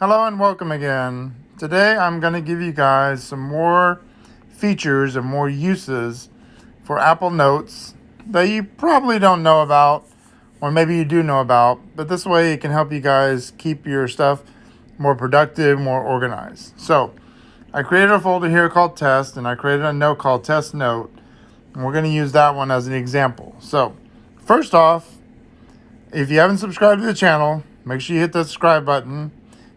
Hello and welcome again. Today I'm going to give you guys some more features and more uses for Apple Notes that you probably don't know about, or maybe you do know about, but this way it can help you guys keep your stuff more productive, more organized. So I created a folder here called Test, and I created a note called Test Note, and we're going to use that one as an example. So first off, if you haven't subscribed to the channel, make sure you hit the subscribe button.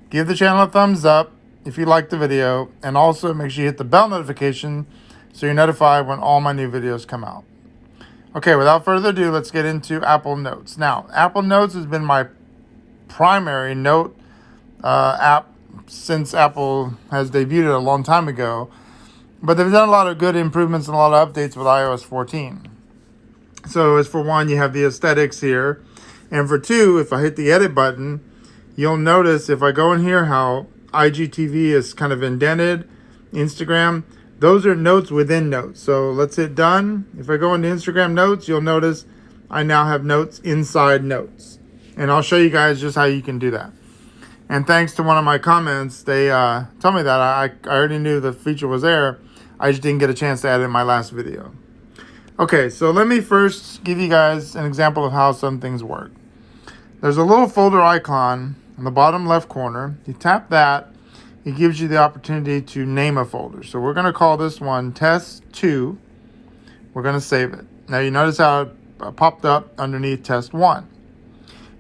Give the channel a thumbs up if you like the video, and also make sure you hit the bell notification so you're notified when all my new videos come out. Okay, without further ado, let's get into Apple Notes. Now, Apple Notes has been my primary note app since Apple has debuted it a long time ago, but they've done a lot of good improvements and a lot of updates with iOS 14. So as for one, you have the aesthetics here, and for two, if I hit the edit button, you'll notice if I go in here how IGTV is kind of indented, Instagram, those are notes within notes. So let's hit done. If I go into Instagram notes, you'll notice I now have notes inside notes. And I'll show you guys just how you can do that. And thanks to one of my comments, they told me that I already knew the feature was there. I just didn't get a chance to add it in my last video. Okay, so let me first give you guys an example of how some things work. There's a little folder icon in the bottom left corner. You tap that, it gives you the opportunity to name a folder. So we're going to call this one Test 2. We're going to save it. Now you notice how it popped up underneath Test 1.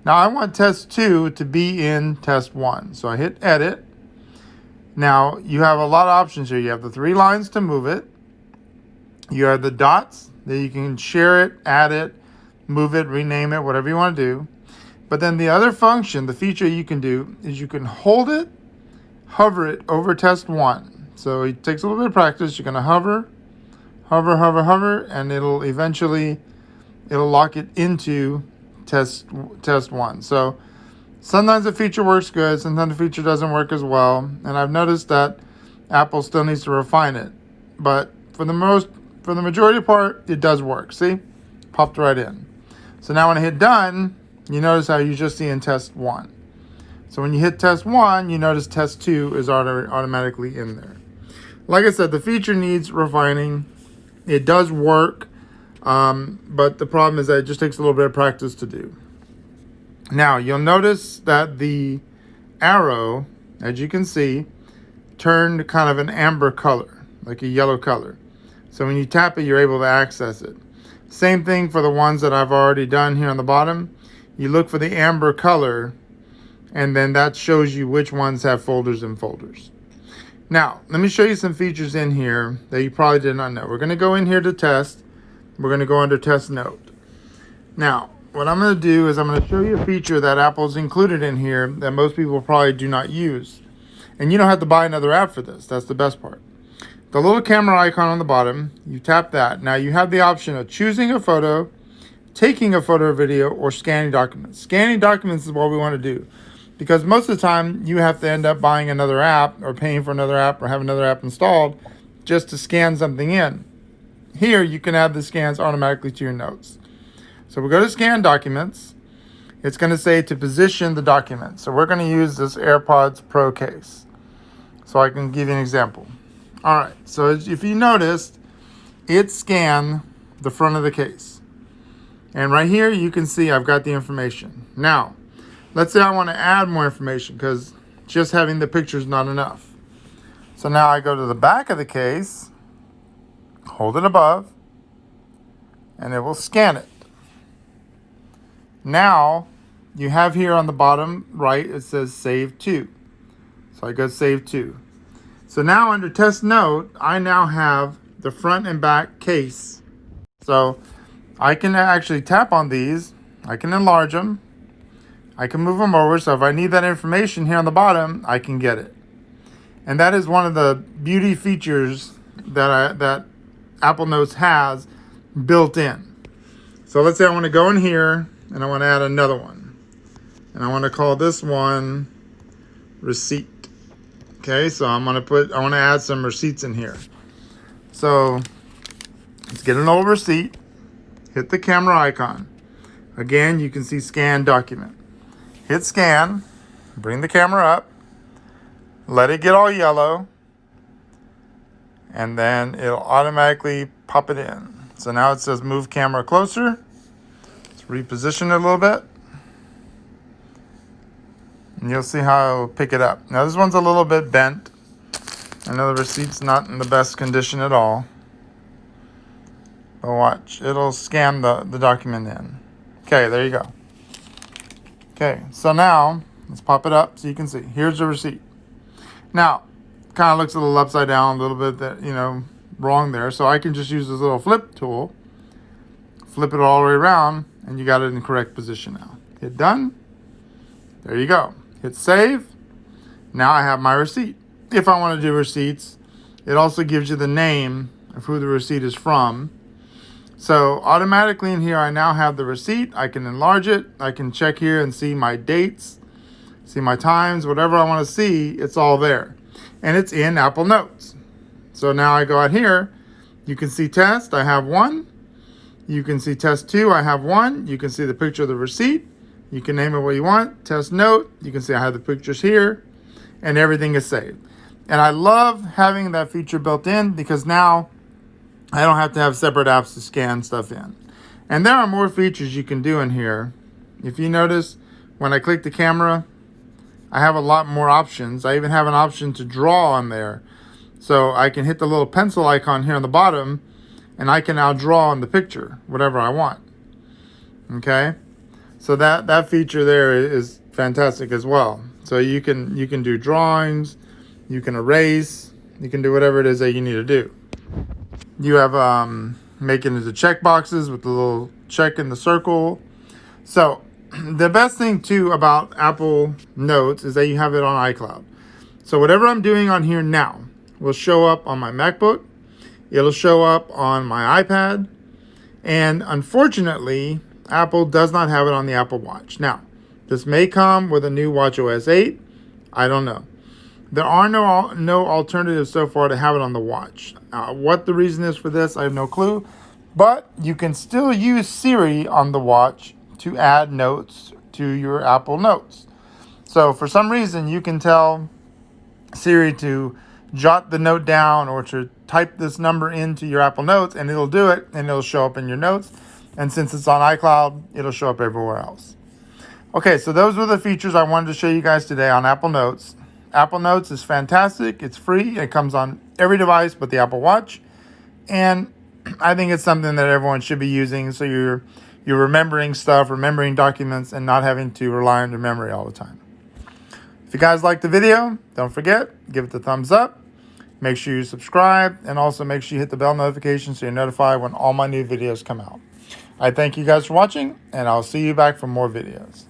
Now I want Test 2 to be in Test 1. So I hit Edit. Now you have a lot of options here. You have the 3 lines to move it. You have the dots that you can share it, add it, move it, rename it, whatever you want to do. But then the other function, the feature you can do, is you can hold it, hover it over Test 1. So it takes a little bit of practice. You're going to hover, and it'll lock it into Test 1. So sometimes the feature works good, sometimes the feature doesn't work as well. And I've noticed that Apple still needs to refine it. But for the majority part, it does work. See? Popped right in. So now when I hit done, you notice how you just see in Test 1. So when you hit Test 1, you notice Test 2 is automatically in there. Like I said, the feature needs refining. It does work, but the problem is that it just takes a little bit of practice to do. Now, you'll notice that the arrow, as you can see, turned kind of an amber color, like a yellow color. So when you tap it, you're able to access it. Same thing for the ones that I've already done here on the bottom. You look for the amber color, and then that shows you which ones have folders and folders. Now, let me show you some features in here that you probably did not know. We're going to go in here to test. We're going to go under Test Note. Now, what I'm going to do is I'm going to show you a feature that Apple's included in here that most people probably do not use. And you don't have to buy another app for this. That's the best part. The little camera icon on the bottom, you tap that. Now you have the option of choosing a photo, taking a photo or video, or scanning documents. Scanning documents is what we want to do, because most of the time you have to end up buying another app or paying for another app or have another app installed just to scan something in. Here you can add the scans automatically to your notes. So we go to Scan Documents. It's going to say to position the document. So we're going to use this AirPods Pro case. So I can give you an example. All right, so if you noticed, it scanned the front of the case. And right here, you can see I've got the information. Now, let's say I want to add more information because just having the picture is not enough. So now I go to the back of the case, hold it above, and it will scan it. Now, you have here on the bottom right, it says Save To. So I go Save To. So now under Test Note, I now have the front and back case. So I can actually tap on these. I can enlarge them. I can move them over. So if I need that information here on the bottom, I can get it. And that is one of the beauty features that Apple Notes has built in. So let's say I want to go in here and I want to add another one. And I want to call this one Receipt. Okay, so I want to add some receipts in here. So let's get an old receipt. Hit the camera icon. Again, you can see Scan Document. Hit Scan. Bring the camera up. let it get all yellow, and then it'll automatically pop it in. So now it says move camera closer. Let's reposition it a little bit. And you'll see how it'll pick it up. Now this one's a little bit bent. I know the receipt's not in the best condition at all. But watch, it'll scan the document in. Okay, there you go. Okay, so now let's pop it up so you can see. Here's the receipt. Now, kind of looks a little upside down, a little bit that, wrong there. So I can just use this little flip tool, flip it all the way around, and you got it in the correct position now. Hit done. There you go. Hit save. Now I have my receipt. If I want to do receipts, it also gives you the name of who the receipt is from. So automatically in here, I now have the receipt. I can enlarge it. I can check here and see my dates, see my times, whatever I want to see, it's all there. And it's in Apple Notes. So now I go out here, you can see test, I have one. You can see test 2, I have one. You can see the picture of the receipt. You can name it what you want. Test note, you can see I have the pictures here, and everything is saved. And I love having that feature built in because now I don't have to have separate apps to scan stuff in. And there are more features you can do in here. If you notice, when I click the camera, I have a lot more options. I even have an option to draw on there. So I can hit the little pencil icon here on the bottom, and I can now draw on the picture, whatever I want. Okay? So that feature there is fantastic as well. So you can do drawings, you can erase, you can do whatever it is that you need to do. You have making into check boxes with the little check in the circle. So the best thing too about Apple Notes is that you have it on iCloud. So whatever I'm doing on here now will show up on my MacBook. It'll show up on my iPad. And unfortunately, Apple does not have it on the Apple Watch. Now, this may come with a new watchOS 8. I don't know. There are no alternatives so far to have it on the watch. What the reason is for this, I have no clue. But you can still use Siri on the watch to add notes to your Apple Notes. So for some reason, you can tell Siri to jot the note down or to type this number into your Apple Notes, and it'll do it, and it'll show up in your notes. And since it's on iCloud, it'll show up everywhere else. Okay, so those were the features I wanted to show you guys today on Apple Notes. Apple Notes is fantastic. It's free. It comes on every device but the Apple Watch. And I think it's something that everyone should be using so you're remembering stuff, remembering documents, and not having to rely on your memory all the time. If you guys liked the video, don't forget, give it the thumbs up. Make sure you subscribe, and also make sure you hit the bell notification so you're notified when all my new videos come out. I thank you guys for watching, and I'll see you back for more videos.